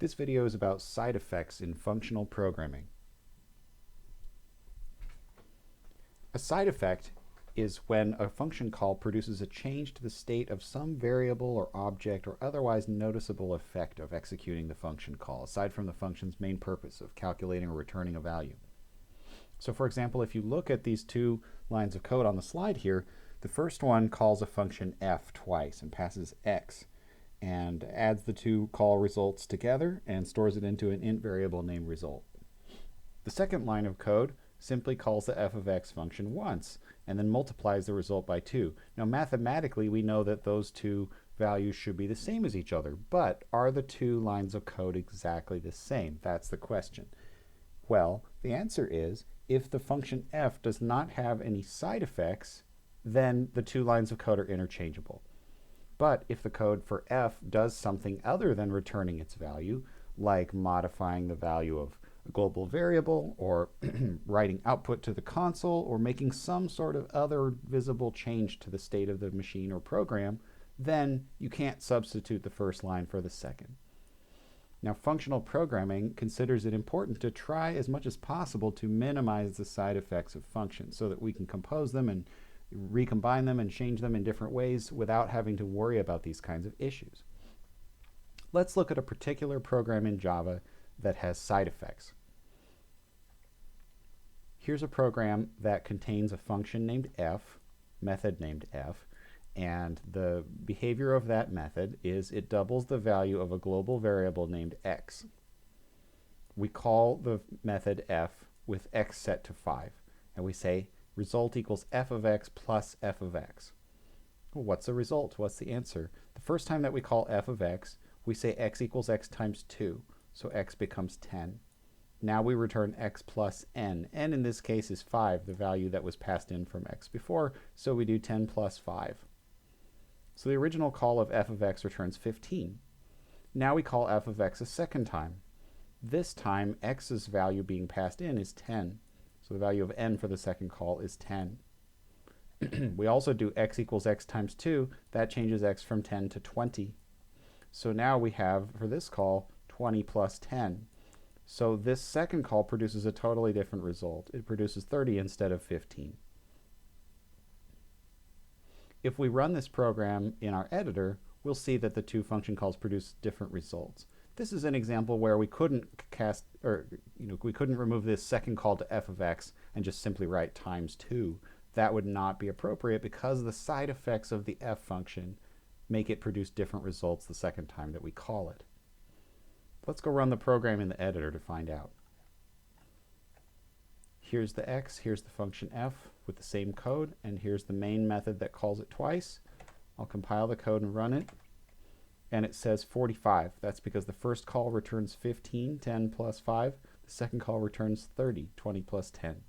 This video is about side effects in functional programming. A side effect is when a function call produces a change to the state of some variable or object or otherwise noticeable effect of executing the function call, aside from the function's main purpose of calculating or returning a value. So for example, if you look at these two lines of code on the slide here, the first one calls a function f twice and passes x, and adds the two call results together and stores it into an int variable named result. The second line of code simply calls the f of x function once and then multiplies the result by 2. Now mathematically we know that those two values should be the same as each other, but are the two lines of code exactly the same? That's the question. Well, the answer is if the function f does not have any side effects, then the two lines of code are interchangeable. But if the code for f does something other than returning its value, like modifying the value of a global variable, or writing output to the console, or making some sort of other visible change to the state of the machine or program, then you can't substitute the first line for the second. Now, functional programming considers it important to try as much as possible to minimize the side effects of functions so that we can compose them and recombine them and change them in different ways without having to worry about these kinds of issues. Let's look at a particular program in Java that has side effects. Here's a program that contains a function named f, method named f, and the behavior of that method is it doubles the value of a global variable named x. We call the method f with x set to 5, and we say result equals f of x plus f of x. Well, what's the result? What's the answer? The first time that we call f of x, we say x equals x times 2, so x becomes 10. Now we return x plus n. N in this case is 5, the value that was passed in from x before, so we do 10 plus 5. So the original call of f of x returns 15. Now we call f of x a second time. This time x's value being passed in is 10. So the value of n for the second call is 10. We also do x equals x times 2. That changes x from 10 to 20. So now we have, for this call, 20 plus 10. So this second call produces a totally different result. It produces 30 instead of 15. If we run this program in our editor, we'll see that the two function calls produce different results. This is an example where we couldn't we couldn't remove this second call to f of x and just simply write times 2. That would not be appropriate because the side effects of the f function make it produce different results the second time that we call it. Let's go run the program in the editor to find out. Here's the x, here's the function f with the same code, and here's the main method that calls it twice. I'll compile the code and run it. And it says 45. That's because the first call returns 15, 10 plus 5. The second call returns 30, 20 plus 10.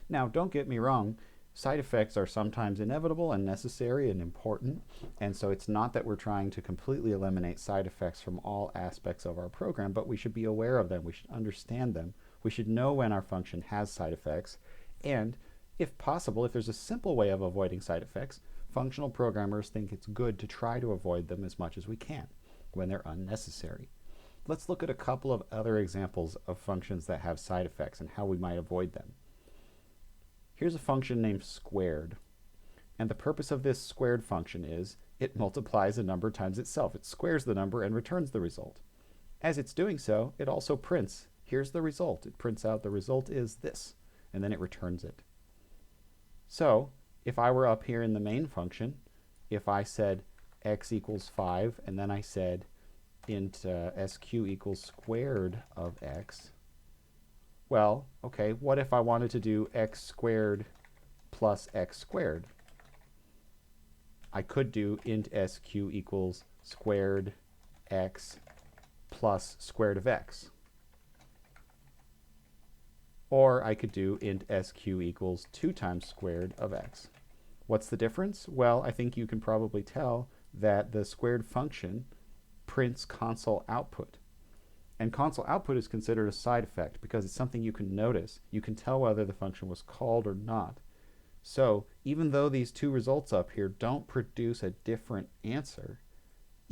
Now, don't get me wrong. Side effects are sometimes inevitable and necessary and important. And so it's not that we're trying to completely eliminate side effects from all aspects of our program, but we should be aware of them. We should understand them. We should know when our function has side effects. And if possible, if there's a simple way of avoiding side effects, functional programmers think it's good to try to avoid them as much as we can when they're unnecessary. Let's look at a couple of other examples of functions that have side effects and how we might avoid them. Here's a function named squared. And the purpose of this squared function is it multiplies a number times itself. It squares the number and returns the result. As it's doing so, it also prints, here's the result. It prints out the result is this, and then it returns it. So, if I were up here in the main function, if I said x equals 5, and then I said int sq equals squared of x, well, okay, what if I wanted to do x squared plus x squared? I could do int sq equals squared x plus squared of x. Or I could do int sq equals 2 times squared of x. What's the difference? Well, I think you can probably tell that the squared function prints console output. And console output is considered a side effect because it's something you can notice. You can tell whether the function was called or not. So even though these two results up here don't produce a different answer,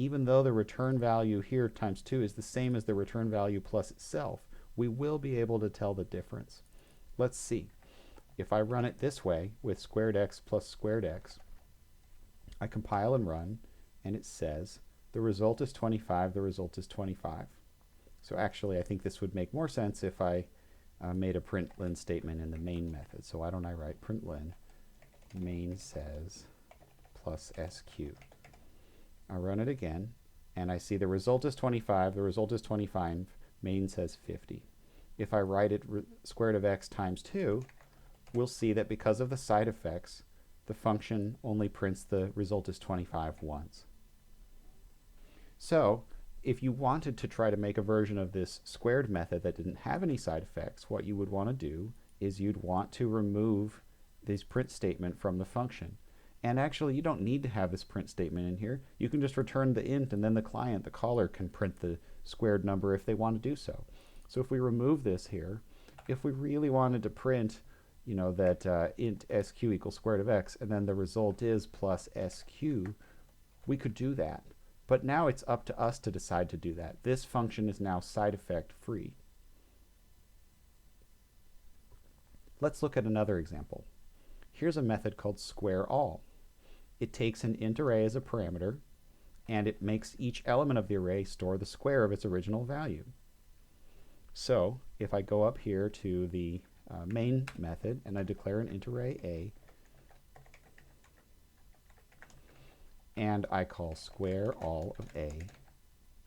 even though the return value here times 2 is the same as the return value plus itself, we will be able to tell the difference. Let's see. If I run it this way with squared x plus squared x, I compile and run, and it says the result is 25, the result is 25. So actually, I think this would make more sense if I made a println statement in the main method. So why don't I write println main says plus sq. I run it again, and I see the result is 25, the result is 25, main says 50. If I write it square root of x times 2, we'll see that because of the side effects, the function only prints the result is 25 once. So if you wanted to try to make a version of this squared method that didn't have any side effects, what you would want to do is you'd want to remove this print statement from the function. And actually, you don't need to have this print statement in here. You can just return the int, and then the client, the caller, can print the squared number if they want to do so. So if we remove this here, if we really wanted to print, you know, that int sq equals square root of x, and then the result is plus sq, we could do that. But now it's up to us to decide to do that. This function is now side effect free. Let's look at another example. Here's a method called square all. It takes an int array as a parameter, and it makes each element of the array store the square of its original value. So if I go up here to the main method and I declare an int array a, and I call square all of a,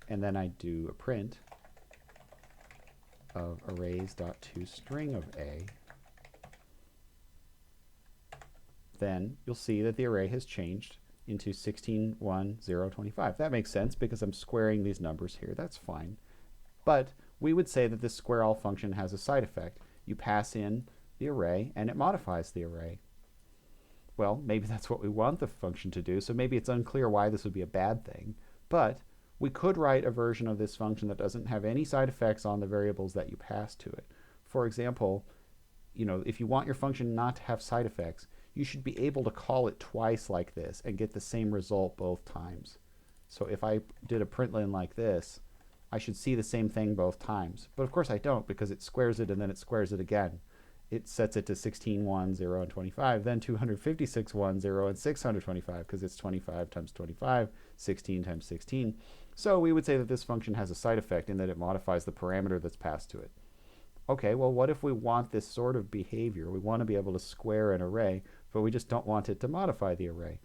and then I do a print of arrays.toString of a, then you'll see that the array has changed into 16, 1, 0, 25. That makes sense because I'm squaring these numbers here. That's fine. But we would say that this square all function has a side effect. You pass in the array and it modifies the array. Well, maybe that's what we want the function to do, so maybe it's unclear why this would be a bad thing. But we could write a version of this function that doesn't have any side effects on the variables that you pass to it. For example, you know, if you want your function not to have side effects, you should be able to call it twice like this and get the same result both times. So if I did a println like this, I should see the same thing both times. But of course I don't, because it squares it and then it squares it again. It sets it to 16, 1, 0, and 25, then 256, 1, 0, and 625, because it's 25 times 25, 16 times 16. So we would say that this function has a side effect in that it modifies the parameter that's passed to it. Okay, well, what if we want this sort of behavior? We want to be able to square an array, but we just don't want it to modify the array.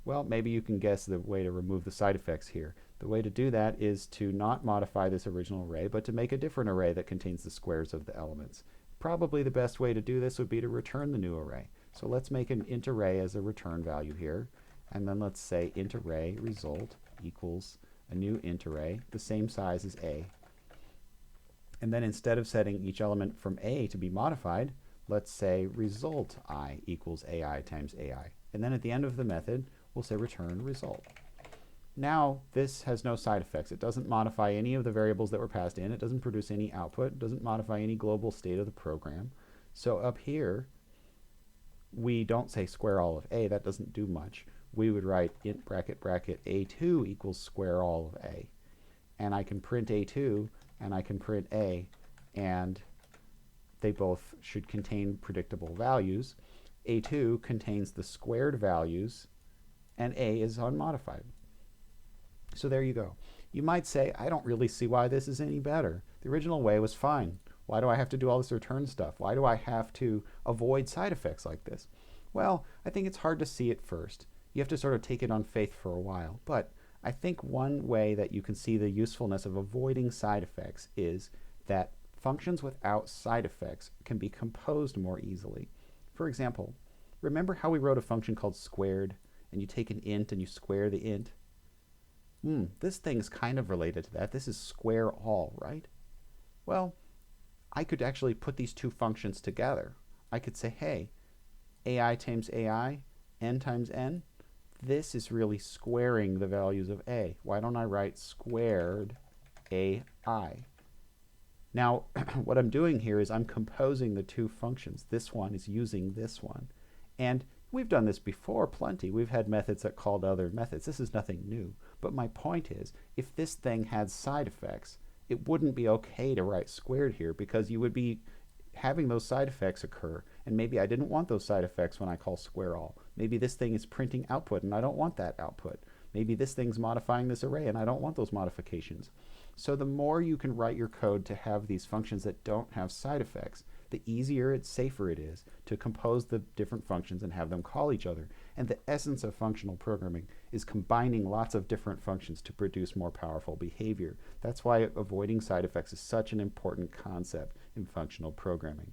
Well, maybe you can guess the way to remove the side effects here. The way to do that is to not modify this original array, but to make a different array that contains the squares of the elements. Probably the best way to do this would be to return the new array. So let's make an int array as a return value here, and then let's say int array result equals a new int array, the same size as a. And then instead of setting each element from a to be modified, let's say result I equals ai times ai. And then at the end of the method, we'll say return result. Now this has no side effects. It doesn't modify any of the variables that were passed in. It doesn't produce any output. It doesn't modify any global state of the program. So up here, we don't say square all of a. That doesn't do much. We would write int bracket bracket a2 equals square all of a. And I can print a2 and I can print a, and they both should contain predictable values. a2 contains the squared values, and a is unmodified. So there you go. You might say, I don't really see why this is any better. The original way was fine. Why do I have to do all this return stuff? Why do I have to avoid side effects like this? Well, I think it's hard to see at first. You have to sort of take it on faith for a while. But I think one way that you can see the usefulness of avoiding side effects is that functions without side effects can be composed more easily. For example, remember how we wrote a function called squared, and you take an int and you square the int? This thing's kind of related to that. This is square all, right? Well, I could actually put these two functions together. I could say, hey, ai times ai, n times n, this is really squaring the values of a. Why don't I write squared ai? Now, what I'm doing here is I'm composing the two functions. This one is using this one. And We've done this before plenty. We've had methods that called other methods. This is nothing new. But my point is, if this thing had side effects, it wouldn't be okay to write squared here, because you would be having those side effects occur. And maybe I didn't want those side effects when I call square all. Maybe this thing is printing output and I don't want that output. Maybe this thing's modifying this array and I don't want those modifications. So the more you can write your code to have these functions that don't have side effects, the easier and safer it is to compose the different functions and have them call each other. And the essence of functional programming is combining lots of different functions to produce more powerful behavior. That's why avoiding side effects is such an important concept in functional programming.